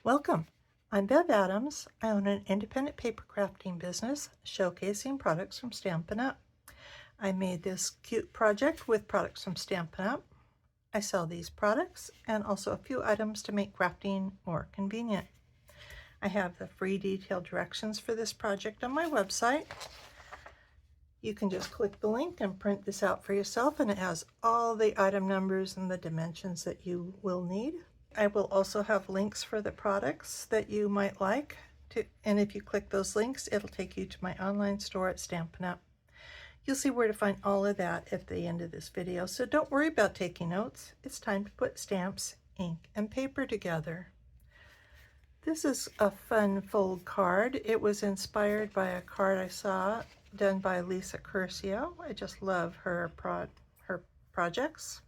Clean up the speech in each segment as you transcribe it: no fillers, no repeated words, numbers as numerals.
Welcome. I'm Bev Adams. I own an independent paper crafting business showcasing products from Stampin' Up! I made this cute project with products from Stampin' Up! I sell these products and also a few items to make crafting more convenient. I have the free detailed directions for this project on my website. You can just click the link and print this out for yourself, and it has all the item numbers and the dimensions that you will need. I will also have links for the products that you might like to, and if you click those links, it'll take you to my online store at Stampin' Up! You'll see where to find all of that at the end of this video, so don't worry about taking notes. It's time to put stamps, ink, and paper together. This is a fun fold card. It was inspired by a card I saw done by Lisa Curcio. I just love her projects.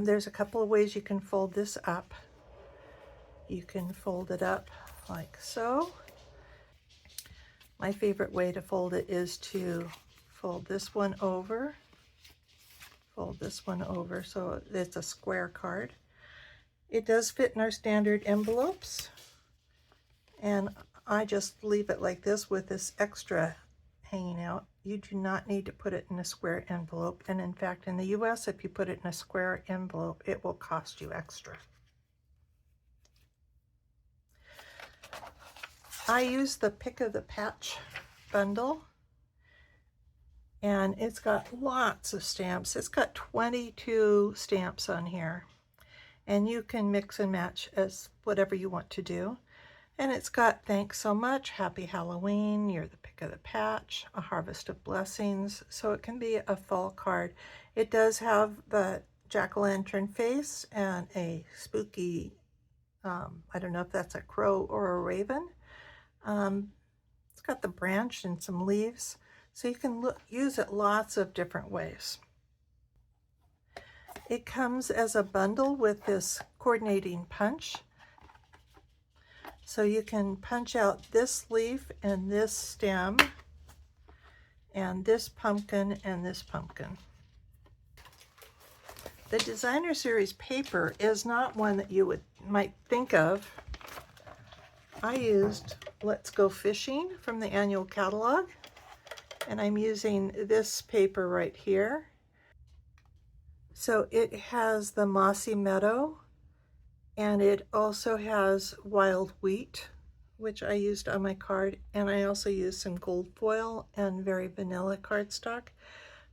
There's a couple of ways you can fold this up. You can fold it up like so. My favorite way to fold it is to fold this one over, so it's a square card. It does fit in our standard envelopes, and I just leave it like this with this extra hanging out. You do not need to put it in a square envelope, and in fact in the US, if you put it in a square envelope, it will cost you extra. I use the Pick of the Patch bundle, and it's got lots of stamps. It's got 22 stamps on here, and you can mix and match as whatever you want to do. And it's got thanks so much, happy Halloween, you're the pick of the patch, a harvest of blessings, so it can be a fall card. It does have the jack-o'-lantern face and a spooky, I don't know if that's a crow or a raven. It's got the branch and some leaves, so you can use it lots of different ways. It comes as a bundle with this coordinating punch. So you can punch out this leaf and this stem and this pumpkin and this pumpkin. The Designer Series paper is not one that you might think of. I used Let's Go Fishing from the annual catalog, and I'm using this paper right here. So it has the mossy meadow, and it also has wild wheat, which I used on my card, and I also used some gold foil and very vanilla cardstock.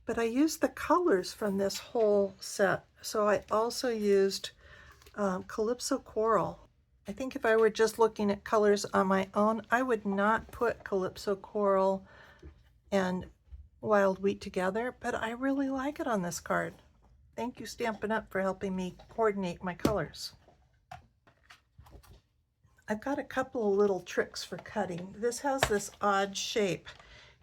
But I used the colors from this whole set. So I also used Calypso Coral. I think if I were just looking at colors on my own, I would not put Calypso Coral and wild wheat together, but I really like it on this card. Thank you, Stampin' Up! For helping me coordinate my colors. I've got a couple of little tricks for cutting. This has this odd shape,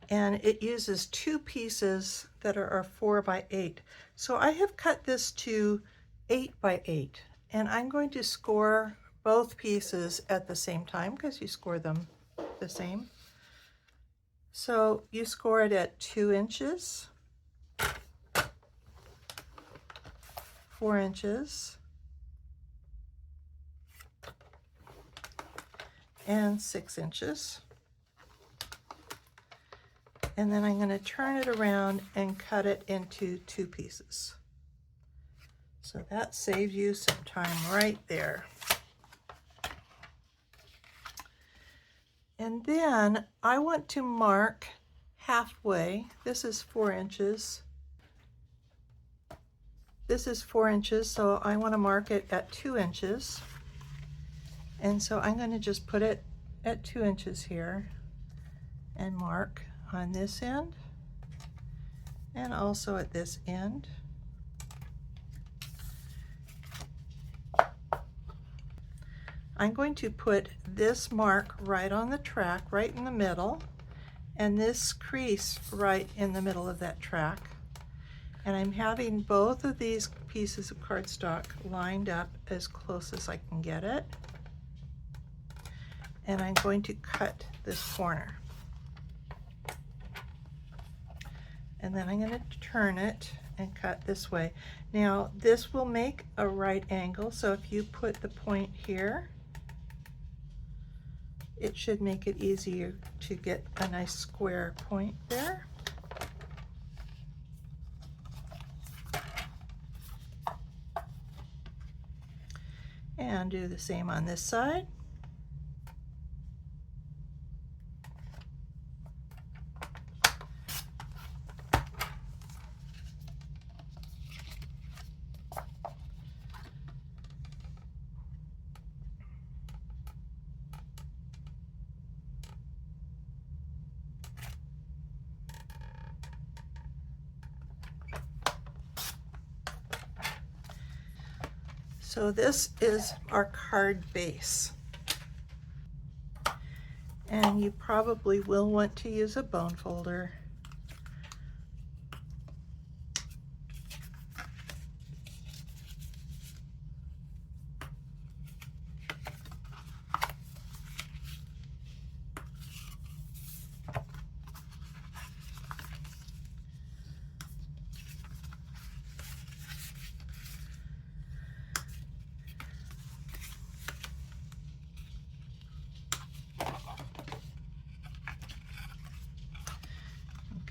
and it uses two pieces that are 4 by 8. So I have cut this to 8 by 8, and I'm going to score both pieces at the same time because you score them the same. So you score it at 2 inches, 4 inches, and 6 inches. And then I'm going to turn it around and cut it into 2 pieces. So that saves you some time right there. And then I want to mark halfway. This is 4 inches. This is 4 inches, so I want to mark it at 2 inches. And so I'm going to just put it at 2 inches here and mark on this end and also at this end. I'm going to put this mark right on the track, right in the middle, and this crease right in the middle of that track. And I'm having both of these pieces of cardstock lined up as close as I can get it. And I'm going to cut this corner. And then I'm going to turn it and cut this way. Now this will make a right angle, so if you put the point here it should make it easier to get a nice square point there. And do the same on this side. So this is our card base. And you probably will want to use a bone folder.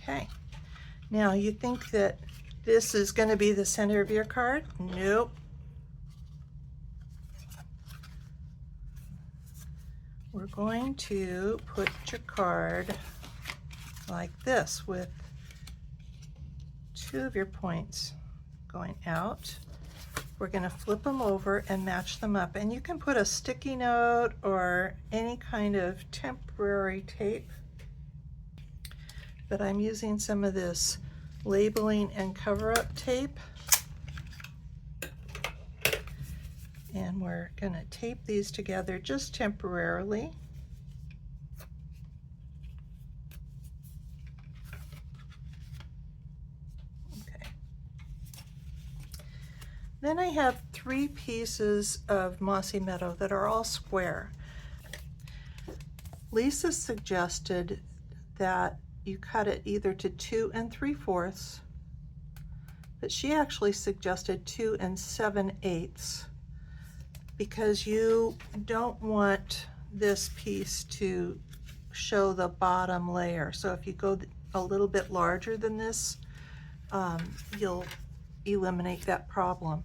Okay, now you think that this is going to be the center of your card? Nope. We're going to put your card like this with two of your points going out. We're going to flip them over and match them up, and you can put a sticky note or any kind of temporary tape, but I'm using some of this labeling and cover-up tape, and we're going to tape these together just temporarily. Okay. Then I have 3 pieces of Mossy Meadow that are all square. Lisa suggested that you cut it either to 2 3/4, but she actually suggested 2 7/8 because you don't want this piece to show the bottom layer. So if you go a little bit larger than this, you'll eliminate that problem.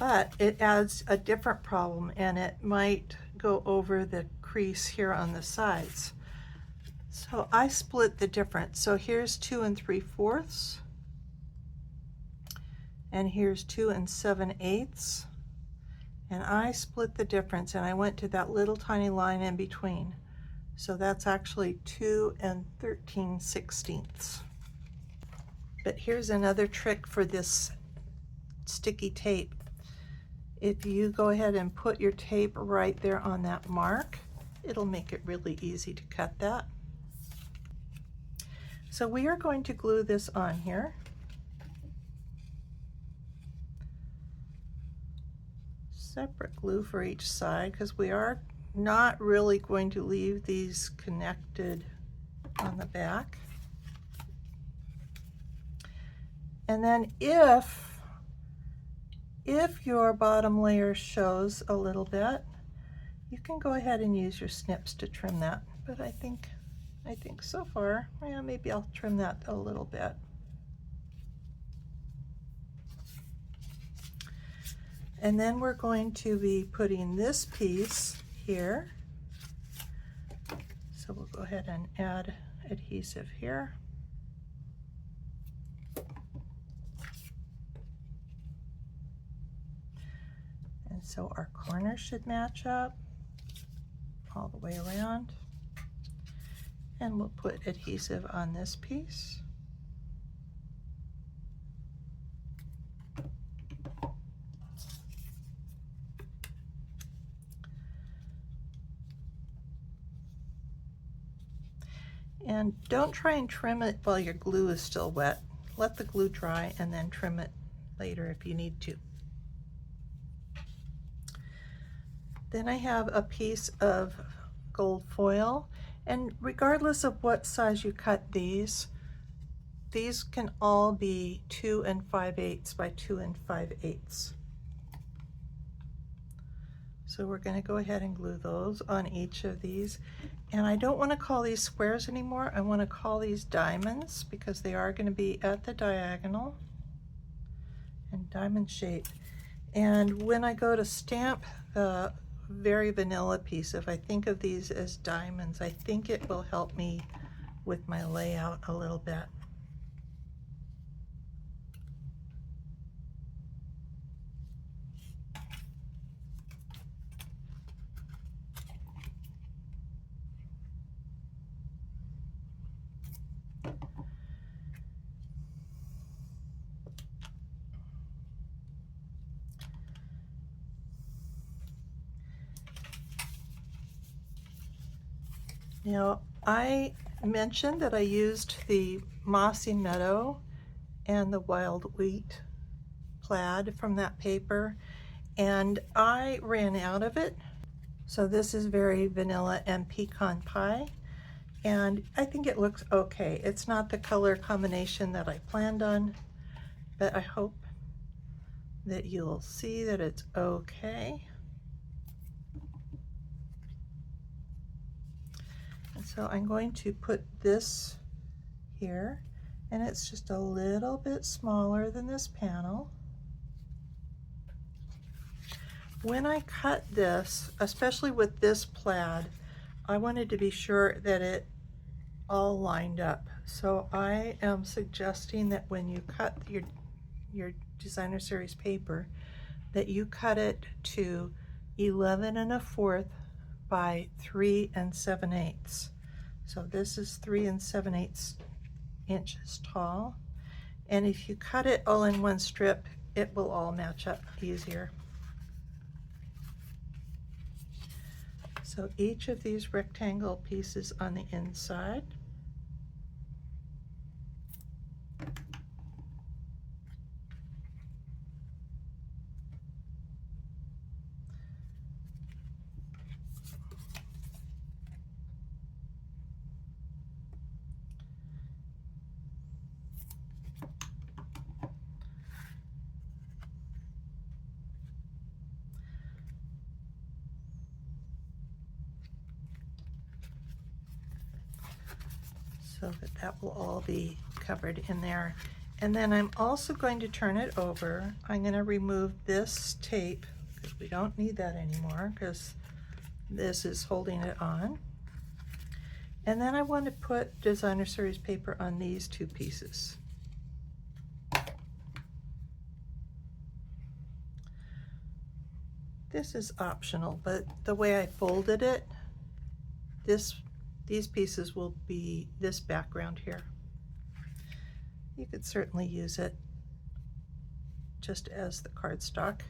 But it adds a different problem, and it might go over the crease here on the sides. So I split the difference. So here's 2 3/4, and here's 2 7/8, and I split the difference, and I went to that little tiny line in between. So that's actually 2 13/16. But here's another trick for this sticky tape. If you go ahead and put your tape right there on that mark, it'll make it really easy to cut that. So we are going to glue this on here. Separate glue for each side, because we are not really going to leave these connected on the back. And then if your bottom layer shows a little bit, you can go ahead and use your snips to trim that. But I think so far, yeah, maybe I'll trim that a little bit. And then we're going to be putting this piece here. So we'll go ahead and add adhesive here. And so our corners should match up all the way around. And we'll put adhesive on this piece. And don't try and trim it while your glue is still wet. Let the glue dry and then trim it later if you need to. Then I have a piece of gold foil, and regardless of what size you cut these can all be 2 5/8 by 2 5/8. So we're going to go ahead and glue those on each of these. And I don't want to call these squares anymore. I want to call these diamonds because they are going to be at the diagonal and diamond shape. And when I go to stamp the Very Vanilla piece, if I think of these as diamonds, I think it will help me with my layout a little bit. Now, I mentioned that I used the Mossy Meadow and the Wild Wheat plaid from that paper, and I ran out of it. So this is Very Vanilla and Pecan Pie, and I think it looks okay. It's not the color combination that I planned on, but I hope that you'll see that it's okay. And so I'm going to put this here, and it's just a little bit smaller than this panel. When I cut this, especially with this plaid, I wanted to be sure that it all lined up. So I am suggesting that when you cut your designer series paper, that you cut it to 11 1/4 by 3 7/8. So this is 3 7/8 inches tall. And if you cut it all in one strip, it will all match up easier. So each of these rectangle pieces on the inside. So that will all be covered in there. And then I'm also going to turn it over. I'm going to remove this tape because we don't need that anymore because this is holding it on. And then I want to put designer series paper on these two pieces. This is optional, but the way I folded it, these pieces will be this background here. You could certainly use it just as the cardstock.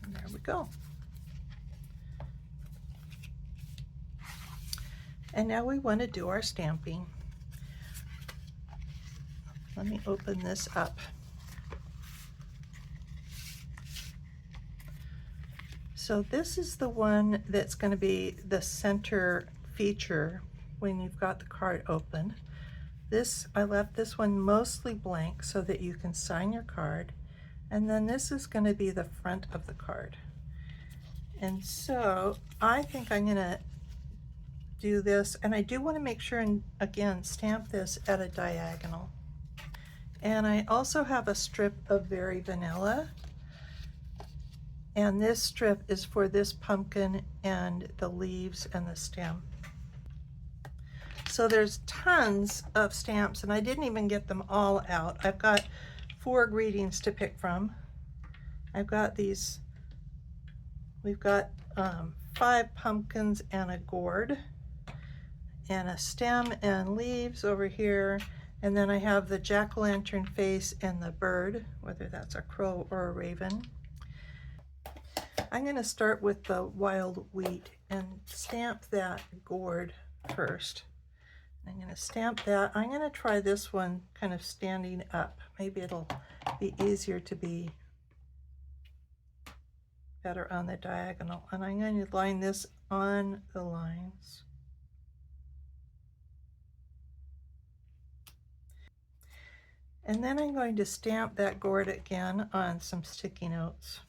And there we go. And now we want to do our stamping. Let me open this up. So this is the one that's going to be the center feature when you've got the card open. I left this one mostly blank so that you can sign your card. And then this is going to be the front of the card. And so I think I'm going to do this, and I do want to make sure and again stamp this at a diagonal. And I also have a strip of Very Vanilla, and this strip is for this pumpkin and the leaves and the stem. So there's tons of stamps, and I didn't even get them all out. I've got 4 greetings to pick from. I've got these, we've got 5 pumpkins and a gourd, and a stem and leaves over here, and then I have the jack-o'-lantern face and the bird, whether that's a crow or a raven. I'm going to start with the wild wheat and stamp that gourd first. I'm going to stamp that. I'm going to try this one kind of standing up. Maybe it'll be easier to be better on the diagonal. And I'm going to line this on the lines. And then I'm going to stamp that gourd again on some sticky notes,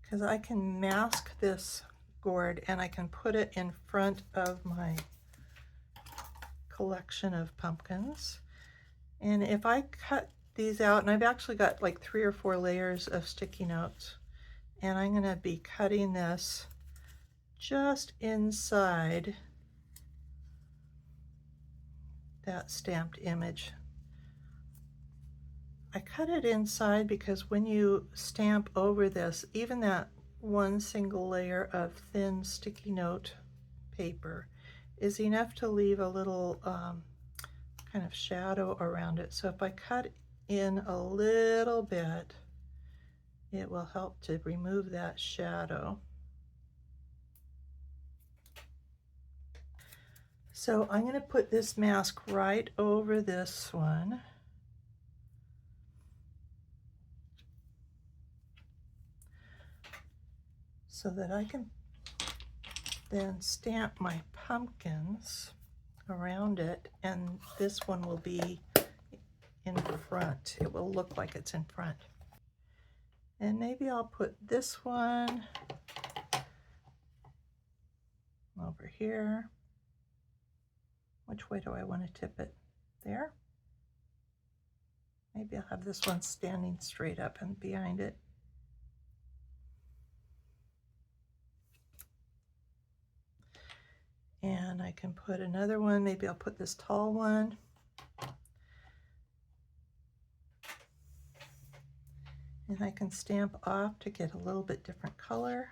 because I can mask this gourd and I can put it in front of my collection of pumpkins. And if I cut these out, and I've actually got like 3 or 4 layers of sticky notes, and I'm going to be cutting this just inside that stamped image. I cut it inside because when you stamp over this, even that one single layer of thin sticky note paper is enough to leave a little kind of shadow around it. So if I cut in a little bit, it will help to remove that shadow. So I'm going to put this mask right over this one. So that I can then stamp my pumpkins around it, and this one will be in front. It will look like it's in front. And maybe I'll put this one over here. Which way do I want to tip it? There? Maybe I'll have this one standing straight up and behind it. And I can put another one, maybe I'll put this tall one. And I can stamp off to get a little bit different color.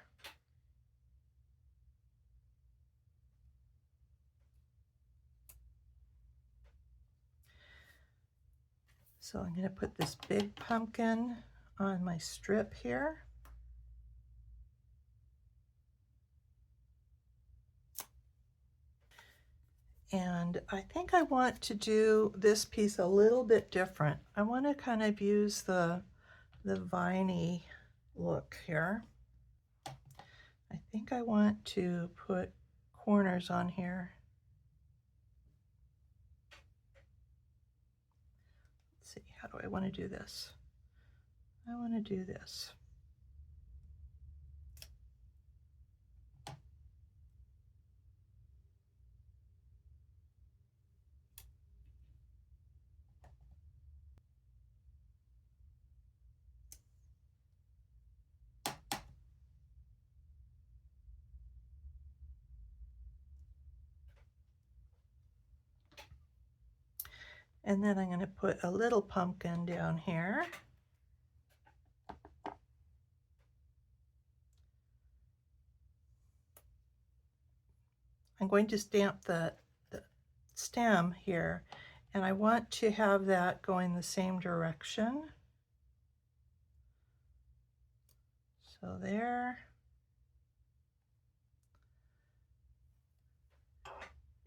So I'm going to put this big pumpkin on my strip here. And I think I want to do this piece a little bit different. I want to kind of use the viney look here. I think I want to put corners on here. Let's see, how do I want to do this? I want to do this. And then I'm going to put a little pumpkin down here. I'm going to stamp the stem here, and I want to have that going the same direction. So there.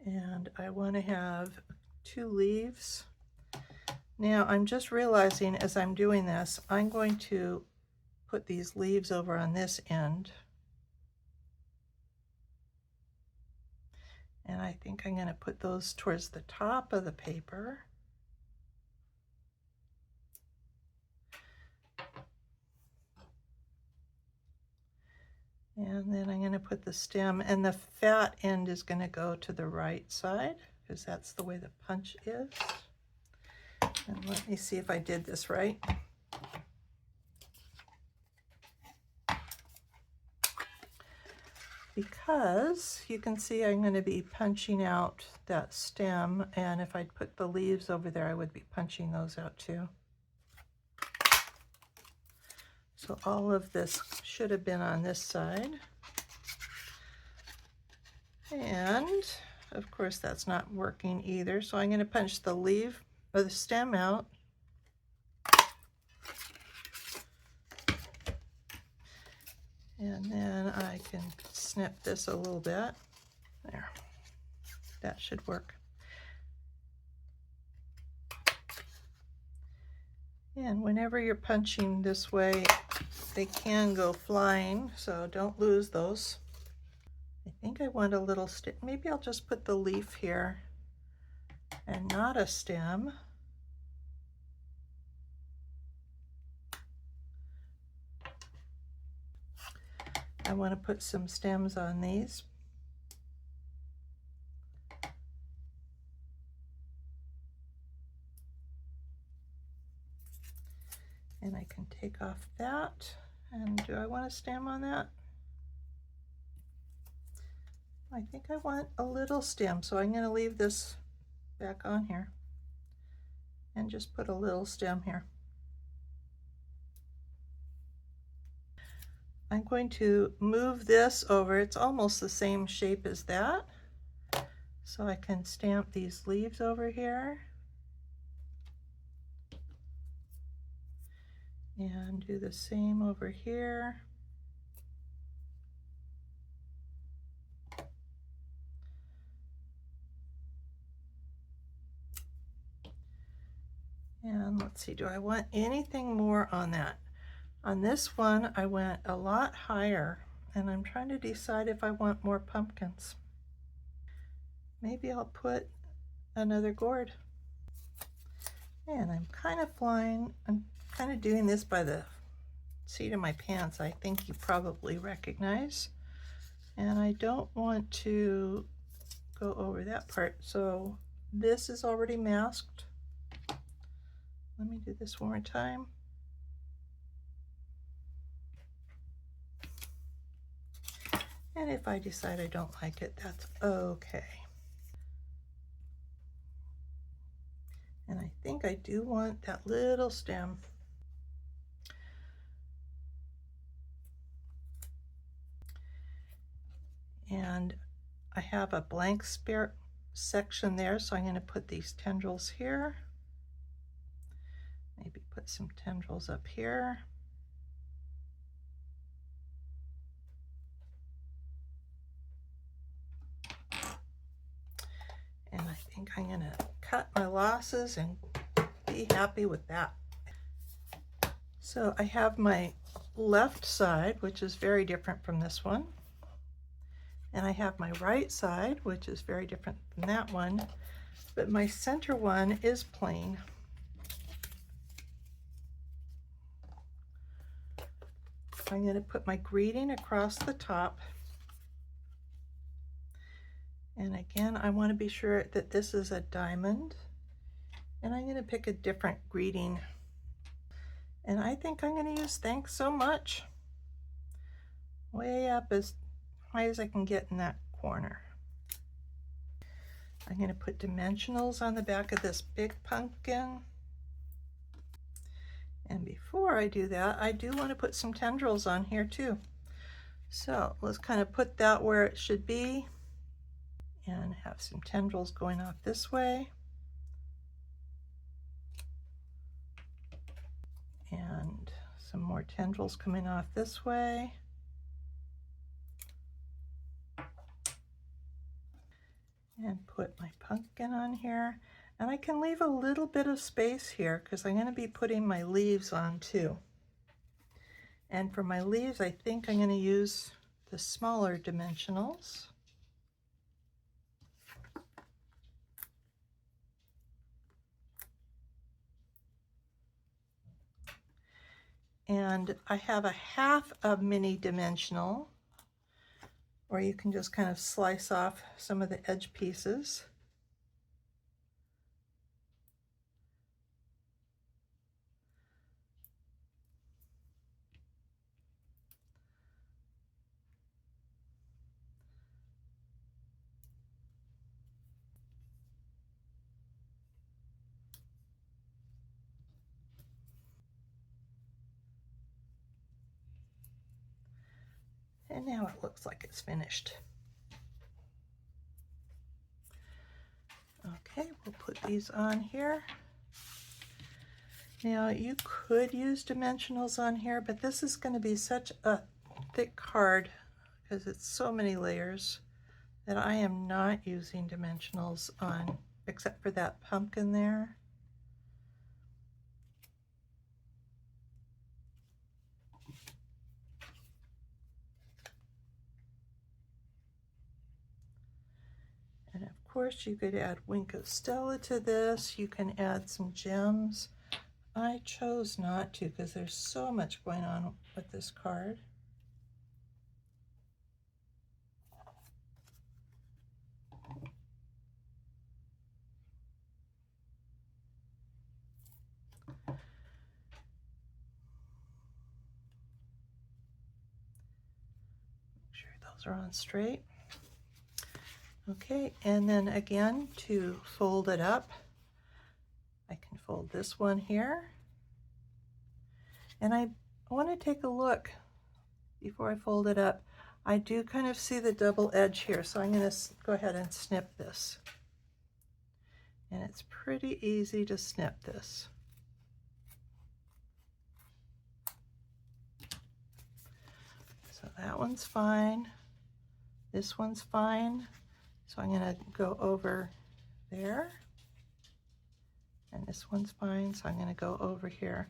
And I want to have 2 leaves. Now I'm just realizing as I'm doing this, I'm going to put these leaves over on this end. And I think I'm going to put those towards the top of the paper. And then I'm going to put the stem, and the fat end is going to go to the right side because that's the way the punch is. And let me see if I did this right. Because you can see I'm going to be punching out that stem, and if I'd put the leaves over there, I would be punching those out too. So all of this should have been on this side. And of course that's not working either, so I'm going to punch the leaf or the stem out. And then I can snip this a little bit. There, that should work. And whenever you're punching this way, they can go flying, so don't lose those. I think I want a little stem. Maybe I'll just put the leaf here and not a stem. I want to put some stems on these. And I can take off that. And do I want a stem on that? I think I want a little stem, so I'm going to leave this back on here and just put a little stem here. I'm going to move this over. It's almost the same shape as that. So I can stamp these leaves over here and do the same over here. And let's see, do I want anything more on that? On this one, I went a lot higher, and I'm trying to decide if I want more pumpkins. Maybe I'll put another gourd. And I'm kind of flying. I'm kind of doing this by the seat of my pants, I think you probably recognize. And I don't want to go over that part. So this is already masked. Let me do this one more time. And if I decide I don't like it, that's okay. And I think I do want that little stem. And I have a blank spare section there, so I'm going to put these tendrils here. Maybe put some tendrils up here. And I think I'm going to cut my losses and be happy with that. So I have my left side, which is very different from this one. And I have my right side, which is very different than that one. But my center one is plain. I'm going to put my greeting across the top. And again, I want to be sure that this is a diamond. And I'm going to pick a different greeting. And I think I'm going to use "Thanks so much" way up as high as I can get in that corner. I'm going to put dimensionals on the back of this big pumpkin. And before I do that, I do want to put some tendrils on here too. So let's kind of put that where it should be and have some tendrils going off this way. And some more tendrils coming off this way. And put my pumpkin on here. And I can leave a little bit of space here because I'm going to be putting my leaves on too. And for my leaves, I think I'm going to use the smaller dimensionals. And I have a half a mini dimensional, or you can just kind of slice off some of the edge pieces. And now it looks like it's finished. Okay, we'll put these on here. Now you could use dimensionals on here, but this is going to be such a thick card because it's so many layers that I am not using dimensionals on, except for that pumpkin there. course, you could add Wink of Stella to this. You can add some gems. I chose not to because there's so much going on with this card. Make sure those are on straight. Okay, and then again, to fold it up, I can fold this one here. And I want to take a look before I fold it up. I do kind of see the double edge here, so I'm going to go ahead and snip this. And it's pretty easy to snip this. So that one's fine. This one's fine. So I'm going to go over there. And this one's fine, so I'm going to go over here.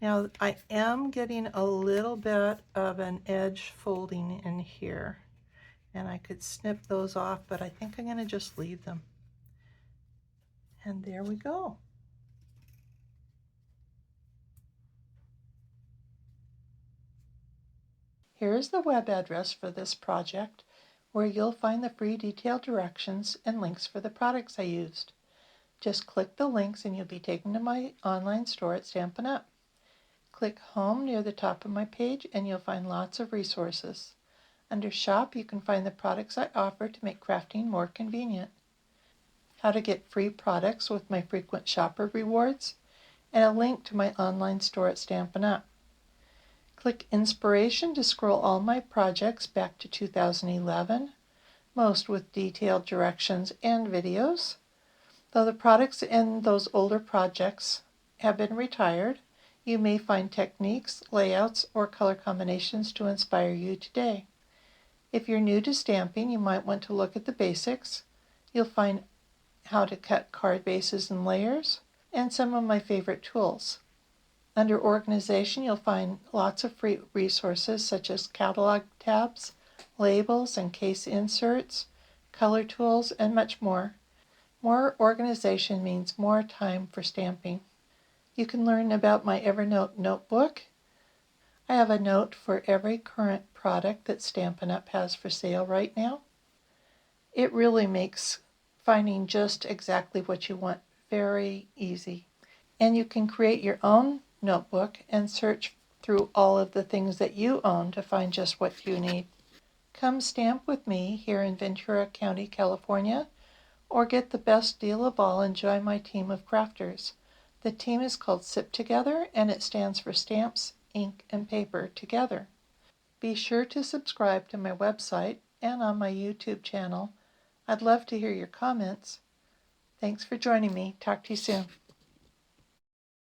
Now I am getting a little bit of an edge folding in here, and I could snip those off, but I think I'm going to just leave them. And there we go. Here is the web address for this project, where you'll find the free detailed directions and links for the products I used. Just click the links and you'll be taken to my online store at Stampin' Up! Click Home near the top of my page and you'll find lots of resources. Under Shop, you can find the products I offer to make crafting more convenient, how to get free products with my frequent shopper rewards, and a link to my online store at Stampin' Up! Click Inspiration to scroll all my projects back to 2011, most with detailed directions and videos. Though the products in those older projects have been retired, you may find techniques, layouts, or color combinations to inspire you today. If you're new to stamping, you might want to look at the basics. You'll find how to cut card bases and layers, and some of my favorite tools. Under Organization, you'll find lots of free resources such as catalog tabs, labels and case inserts, color tools, and much more. More organization means more time for stamping. You can learn about my Evernote notebook. I have a note for every current product that Stampin' Up! Has for sale right now. It really makes finding just exactly what you want very easy. And you can create your own notebook and search through all of the things that you own to find just what you need. Come stamp with me here in Ventura County, California, or get the best deal of all and join my team of crafters. The team is called SIP Together, and it stands for Stamps, Ink, and Paper Together. Be sure to subscribe to my website and on my YouTube channel. I'd love to hear your comments. Thanks for joining me. Talk to you soon.